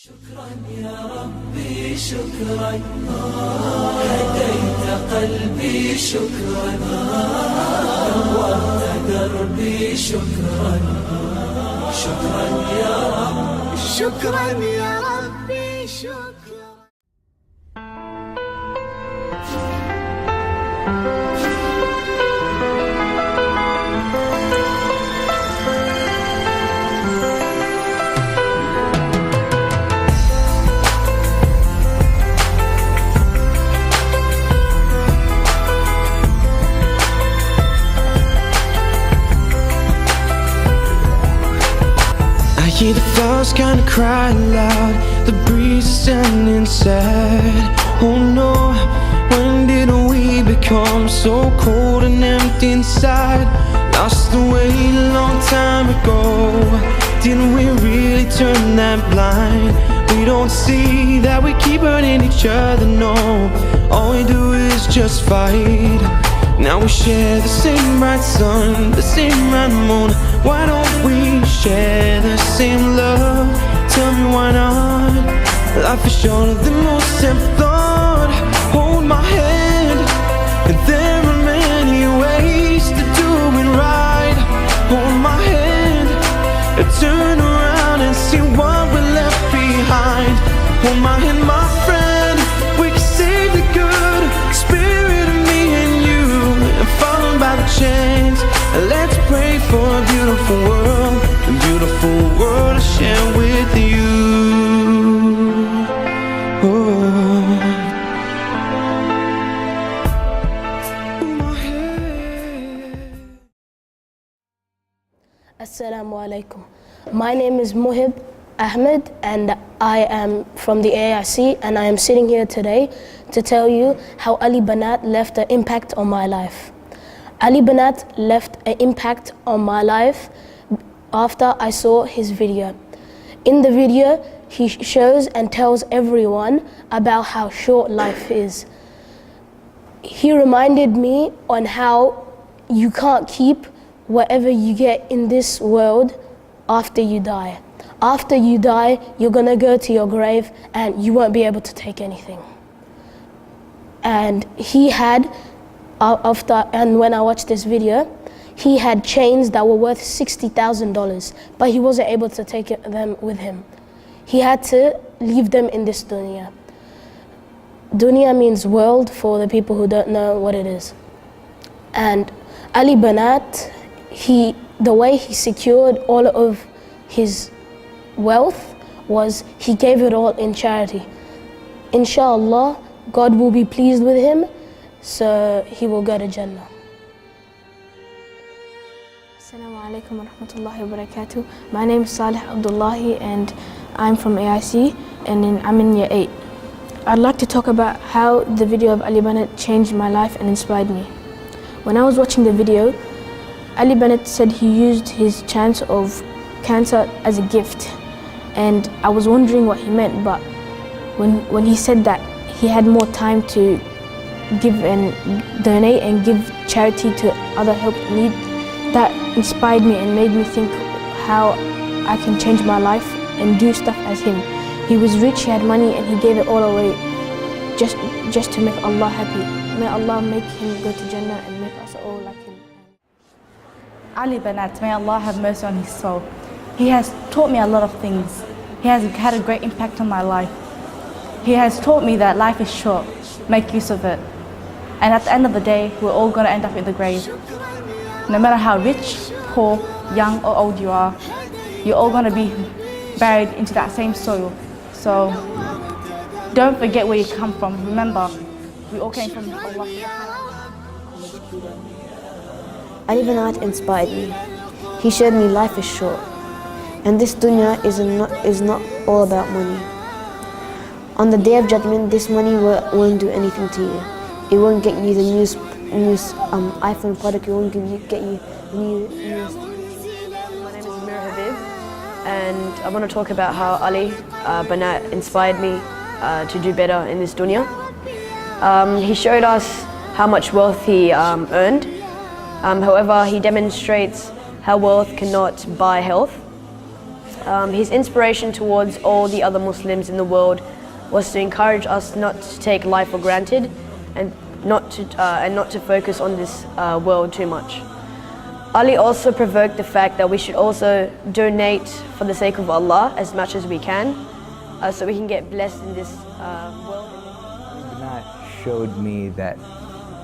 شكرا يا ربي شكرا هديت قلبي شكرا نورت دربي شكرا شكرا يا رب شكرا يا ربي شكرا. I hear the flowers kinda cry loud, the breeze is turning sad. Oh no, when did we become so cold and empty inside? Lost the way a long time ago. Didn't we really turn that blind? We don't see that we keep hurting each other, no. All we do is just fight. Now we share the same bright sun, the same bright moon. Why don't we share the same love? Tell me why not? Life is shorter than most have thought. Hold my hand, and there are many ways to do it right. Hold my hand, and turn around and see what we left behind. Hold my hand, my friend, we can save the good spirit of me and you, and followed by the chains. Let's pray for a beautiful world to share with you. Assalamu alaikum. My name is Mohib Ahmed and I am from the AIC, and I am sitting here today to tell you how Ali Banat left an impact on my life. Ali Banat left an impact on my life after I saw his video. In the video, he shows and tells everyone about how short life is. He reminded me on how you can't keep whatever you get in this world after you die. After you die, you're gonna go to your grave and you won't be able to take anything. And he had, when I watched this video, he had chains that were worth $60,000, but he wasn't able to take them with him. He had to leave them in this dunya. Dunya means world for the people who don't know what it is. And Ali Banat, the way he secured all of his wealth was he gave it all in charity. Inshallah, God will be pleased with him, so he will go to Jannah. Assalamu alaikum wa rahmatullahi wa barakatuh. My name is Salih Abdullahi and I'm from AIC and I'm in year 8. I'd like to talk about how the video of Ali Banat changed my life and inspired me. When I was watching the video, Ali Banat said he used his chance of cancer as a gift, and I was wondering what he meant, but when he said that he had more time to give and donate and give charity to other help in need, that inspired me and made me think how I can change my life and do stuff as him. He was rich, he had money, and he gave it all away just to make Allah happy. May Allah make him go to Jannah and make us all like him. Ali Banat, may Allah have mercy on his soul. He has taught me a lot of things. He has had a great impact on my life. He has taught me that life is short, make use of it. And at the end of the day, we're all going to end up in the grave. No matter how rich, poor, young or old you are, you're all going to be buried into that same soil. So don't forget where you come from. Remember, we all came from Allah. Ali Banat inspired me. He showed me life is short, and this dunya is not all about money. On the Day of Judgment, this money won't do anything to you. It won't get you the newest iPhone product. It won't get you the newest. My name is Mir Habib, and I want to talk about how Ali Banat inspired me to do better in this dunya. He showed us how much wealth he earned. However, he demonstrates how wealth cannot buy health. His inspiration towards all the other Muslims in the world was to encourage us not to take life for granted and not to focus on this world too much. Ali also provoked the fact that we should also donate for the sake of Allah as much as we can, so we can get blessed in this world. Banat showed me that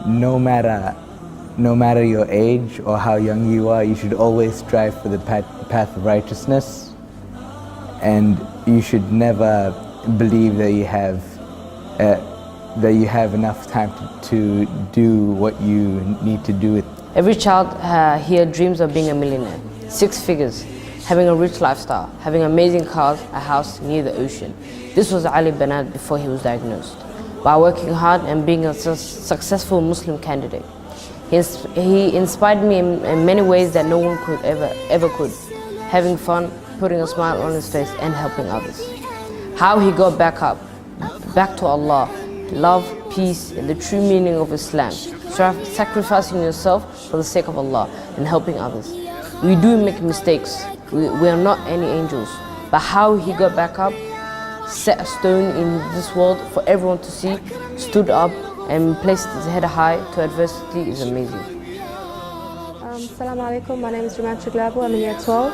no matter your age or how young you are, you should always strive for the path of righteousness, and you should never believe that you have enough time to do what you need to do. Every child here dreams of being a millionaire, 6 figures, having a rich lifestyle, having amazing cars, a house near the ocean. This was Ali Bannt before he was diagnosed. By working hard and being a successful Muslim candidate, he inspired me in many ways that no one could ever could. Having fun, putting a smile on his face, and helping others. How he got back up, back to Allah, love, peace, and the true meaning of Islam. Sacrificing yourself for the sake of Allah and helping others. We do make mistakes. We are not any angels. But how he got back up, set a stone in this world for everyone to see, stood up and placed his head high to adversity is amazing. Assalamu alaikum, my name is Jamal Chiglabu, I'm in year 12.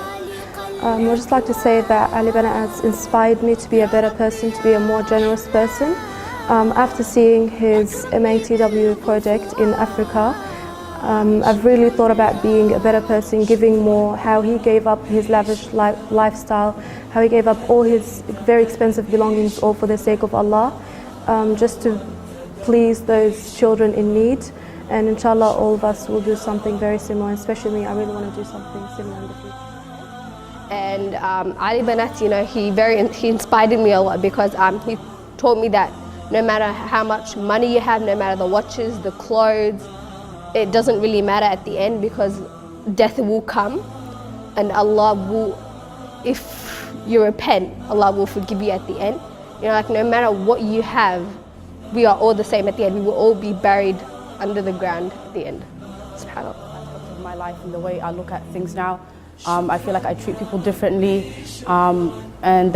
I would just like to say that Ali Bannt has inspired me to be a better person, to be a more generous person. After seeing his MATW project in Africa, I've really thought about being a better person, giving more, how he gave up his lavish lifestyle, how he gave up all his very expensive belongings, all for the sake of Allah, just to please those children in need. And inshallah, all of us will do something very similar, especially me. I really want to do something similar in the future. And Ali Bannt, you know, he inspired me a lot because he taught me that no matter how much money you have, no matter the watches, the clothes, it doesn't really matter at the end, because death will come and Allah will, if you repent, Allah will forgive you at the end. You know, like no matter what you have, we are all the same at the end. We will all be buried under the ground at the end. SubhanAllah. Of my life and the way I look at things now, I feel like I treat people differently, and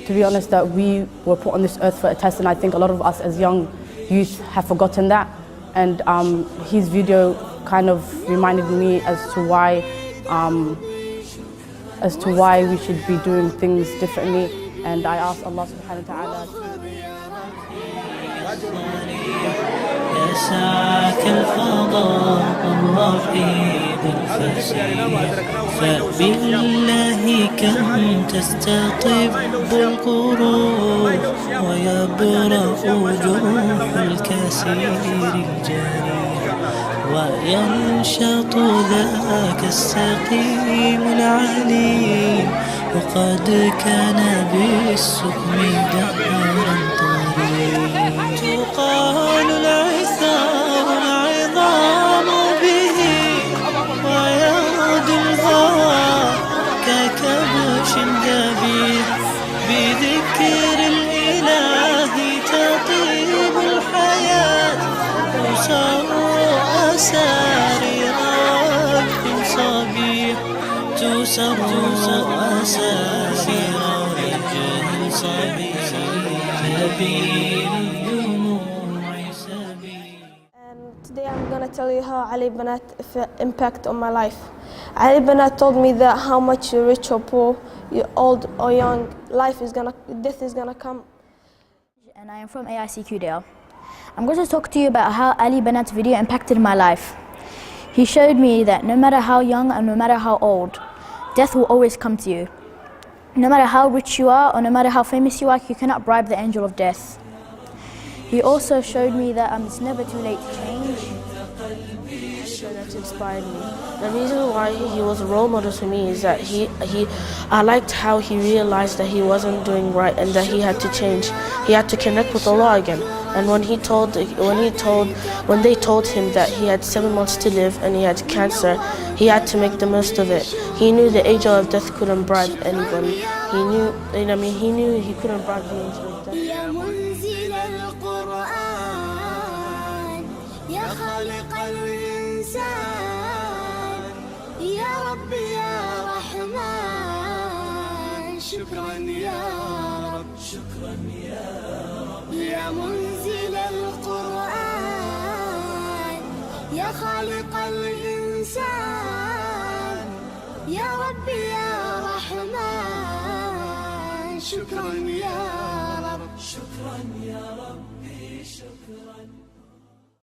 to be honest, that we were put on this earth for a test, and I think a lot of us as young youth have forgotten that. And his video kind of reminded me as to why we should be doing things differently. And I ask Allah subhanahu wa ta'ala يسعك الفضاء الرحيب الفسيح فبالله كم تستطب القروح ويبرأ جروح الكسير الجريح وينشط ذاك السقيم العليم وقد كان بالسقم دهرا طريق تقال العثار العظام به ويغدو الهوى ككبش ذبيح بذكر الإله تطيب الحياة تسر أسارير وجه صبيح تسر أسارير وجه صبيح Today I'm going to tell you how Ali Bannt impact on my life. Ali Bannt told me that how much you're rich or poor, you're old or young, death is gonna come. And I am from AICQDL. I'm going to talk to you about how Ali Bantt's video impacted my life. He showed me that no matter how young and no matter how old, death will always come to you. No matter how rich you are or no matter how famous you are, you cannot bribe the angel of death. He also showed me that it's never too late to change. That inspired me. The reason why he was a role model to me is that I liked how he realized that he wasn't doing right and that he had to change. He had to connect with Allah again. And when they told him that he had 7 months to live and he had cancer, he had to make the most of it. He knew the angel of death couldn't bribe anybody. He knew he couldn't bribe the angel of death. يا خالق الإنسان يا رب يا رحمن شكرا يا رب شكرا يا رب يا منزل القرآن يا خالق الإنسان يا ربي يا رحمن شكرا يا رب شكرا يا ربي شكرا